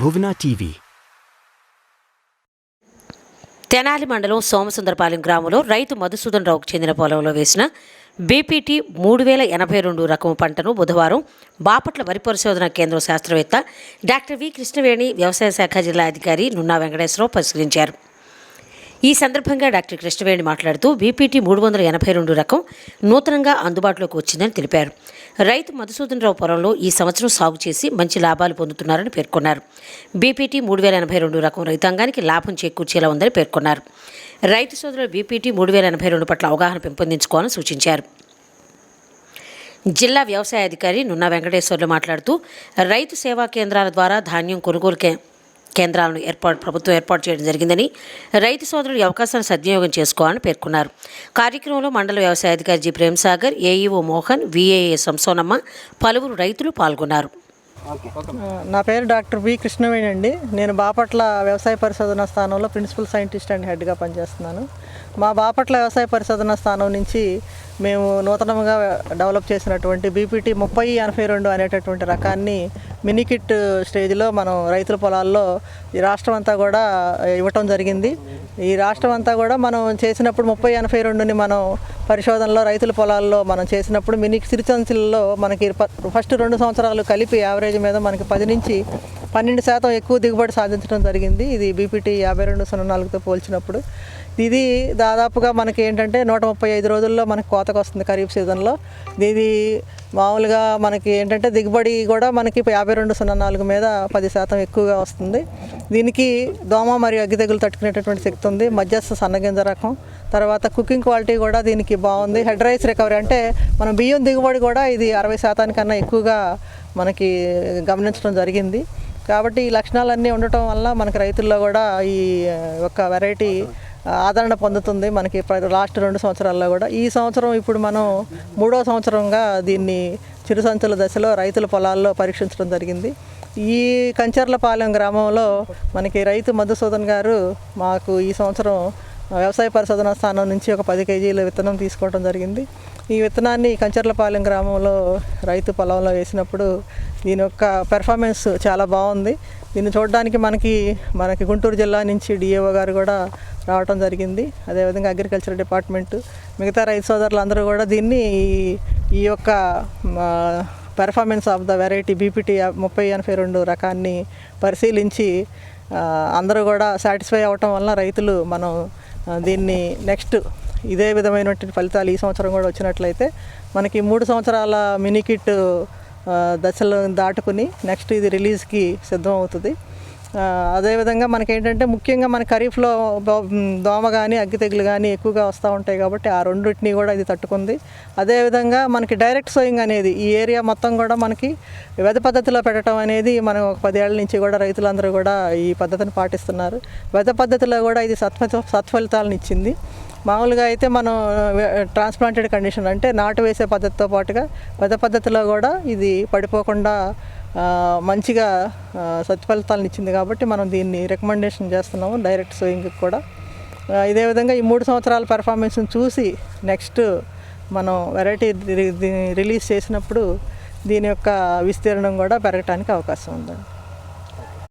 Bhuvana TV. Tenali మండలం సోమసుందరపాలెం గ్రామంలో రైతు మధుసూదన్ రావుకు చెందిన పొలంలో వేసిన బీపీటీ 3082 రకం పంటను బుధవారం బాపట్ల వరి పరిశోధన కేంద్రం శాస్త్రవేత్త డాక్టర్ వి కృష్ణవేణి వ్యవసాయ శాఖ జిల్లా అధికారి నున్నా వెంకటేశ్వరరావు పరిశీలించారు. ఈ సందర్భంగా డాక్టర్ కృష్ణవేణి మాట్లాడుతూ బీపీటీ 382 రకం నూతనంగా అందుబాటులోకి వచ్చిందని తెలిపారు. రైతు మధుసూదన్ రావు పొలంలో ఈ సంవత్సరం సాగు చేసి మంచి లాభాలు పొందుతున్నారని పేర్కొన్నారు. బీపీటీ 3082 రకం రైతాంగానికి లాభం చేకూర్చేలా ఉందని పేర్కొన్నారు. రైతు సోదరులు బీపీటీ 3082 పట్ల అవగాహన పెంపొందించుకోవాలని సూచించారు. జిల్లా వ్యవసాయ అధికారి నున్నా వెంకటేశ్వర్లు మాట్లాడుతూ రైతు సేవా కేంద్రాల ద్వారా ధాన్యం కొనుగోలు కేంద్రాలను ప్రభుత్వం ఏర్పాటు చేయడం జరిగిందని, రైతు సోదరులు ఈ అవకాశాన్ని సద్వినియోగం చేసుకోవాలని పేర్కొన్నారు. కార్యక్రమంలో మండల వ్యవసాయ అధికారి G Premsagar, AEO Mohan, VAA Samsonamma, పలువురు రైతులు పాల్గొన్నారు. నా పేరు డాక్టర్ వి కృష్ణవేణి అండి. నేను బాపట్ల వ్యవసాయ పరిశోధన స్థానంలో ప్రిన్సిపల్ సైంటిస్ట్ అండ్ హెడ్గా పనిచేస్తున్నాను. మా బాపట్ల వ్యవసాయ పరిశోధన స్థానం నుంచి మేము నూతనంగా డెవలప్ చేసినటువంటి బీపీటీ 3082 అనేటటువంటి రకాన్ని మినికిట్ స్టేజ్లో మనం రైతుల పొలాల్లో ఈ రాష్ట్రం అంతా కూడా ఇవ్వటం జరిగింది. ఈ రాష్ట్రం అంతా కూడా మనం చేసినప్పుడు 3082ని మనం పరిశోధనలో రైతుల పొలాల్లో మనం చేసినప్పుడు సిరిచంచులలో మనకి ఫస్ట్ 2 సంవత్సరాలు కలిపి యావరేజ్ మీద మనకి 10 నుంచి 12% ఎక్కువ దిగుబడి సాధించడం జరిగింది. ఇది బీపీటీ 5204తో పోల్చినప్పుడు ఇది దాదాపుగా మనకి ఏంటంటే 135 రోజుల్లో మనకి కోతకు వస్తుంది ఖరీఫ్ సీజన్లో. ఇది మామూలుగా మనకి ఏంటంటే దిగుబడి కూడా మనకి 5204 మీద 10% ఎక్కువగా వస్తుంది. దీనికి దోమ మరియు అగ్గి తెగులు తట్టుకునేటటువంటి శక్తి ఉంది. మధ్యస్థ సన్నగింజ రకం, తర్వాత కుకింగ్ క్వాలిటీ కూడా దీనికి బాగుంది. హెడ్ రైస్ రికవరీ అంటే మనం బియ్యం దిగుబడి కూడా ఇది 60% కన్నా ఎక్కువగా మనకి గమనించడం జరిగింది. కాబట్టి ఈ లక్షణాలన్నీ ఉండటం వల్ల మనకి రైతుల్లో కూడా ఈ యొక్క వెరైటీ ఆదరణ పొందుతుంది. మనకి లాస్ట్ 2 సంవత్సరాల్లో కూడా ఈ సంవత్సరం ఇప్పుడు మనం 3వ సంవత్సరంగా దీన్ని చిరుసంచుల దశలో రైతుల పొలాల్లో పరీక్షించడం జరిగింది. ఈ కంచర్లపాలెం గ్రామంలో మనకి రైతు మధుసూదన్ గారు మాకు ఈ సంవత్సరం వ్యవసాయ పరిశోధన స్థానం నుంచి ఒక 10 కేజీల విత్తనం తీసుకోవడం జరిగింది. ఈ విత్తనాన్ని కంచర్లపాలెం గ్రామంలో రైతు పొలంలో వేసినప్పుడు దీని యొక్క పెర్ఫార్మెన్స్ చాలా బాగుంది. దీన్ని చూడడానికి మనకి గుంటూరు జిల్లా నుంచి డిఏఓ గారు కూడా రావడం జరిగింది. అదేవిధంగా అగ్రికల్చర్ డిపార్ట్మెంట్, మిగతా రైతు సోదరులు అందరూ కూడా దీన్ని ఈ యొక్క performance of the variety BPT 3082 రకాన్ని పరిశీలించి అందరూ కూడా సాటిస్ఫై అవ్వటం వలన రైతులు మనం దీన్ని నెక్స్ట్ ఇదే విధమైనటువంటి ఫలితాలు ఈ సంవత్సరం కూడా వచ్చినట్లయితే మనకి 3 సంవత్సరాల మినికిట్ దశలు దాటుకుని నెక్స్ట్ ఇది రిలీజ్కి సిద్ధం అవుతుంది. అదేవిధంగా మనకేంటంటే ముఖ్యంగా మన ఖరీఫ్లో దోమ కానీ అగ్గి తెగులు కానీ ఎక్కువగా వస్తూ ఉంటాయి కాబట్టి ఆ రెండింటిని కూడా ఇది తట్టుకుంది. అదేవిధంగా మనకి డైరెక్ట్ సోయింగ్ అనేది ఈ ఏరియా మొత్తం కూడా మనకి వెద పద్ధతిలో పెట్టడం అనేది మనం ఒక 10 ఏళ్ల నుంచి కూడా రైతులందరూ కూడా ఈ పద్ధతిని పాటిస్తున్నారు. వెద పద్ధతిలో కూడా ఇది సత్ఫలితాలను ఇచ్చింది. మామూలుగా అయితే మనం ట్రాన్స్ప్లాంటెడ్ కండిషన్ అంటే నాటు వేసే పద్ధతితో పాటుగా వెద పద్ధతిలో కూడా ఇది పడిపోకుండా మంచిగా సత్ఫలితాలను ఇచ్చింది కాబట్టి మనం దీన్ని రికమెండేషన్ చేస్తున్నాము డైరెక్ట్ సోయింగ్కి కూడా. ఇదే విధంగా ఈ 3 సంవత్సరాల పెర్ఫార్మెన్స్ని చూసి నెక్స్ట్ మనం వెరైటీ రిలీజ్ చేసినప్పుడు దీని యొక్క విస్తీర్ణం కూడా పెరగడానికి అవకాశం ఉందండి.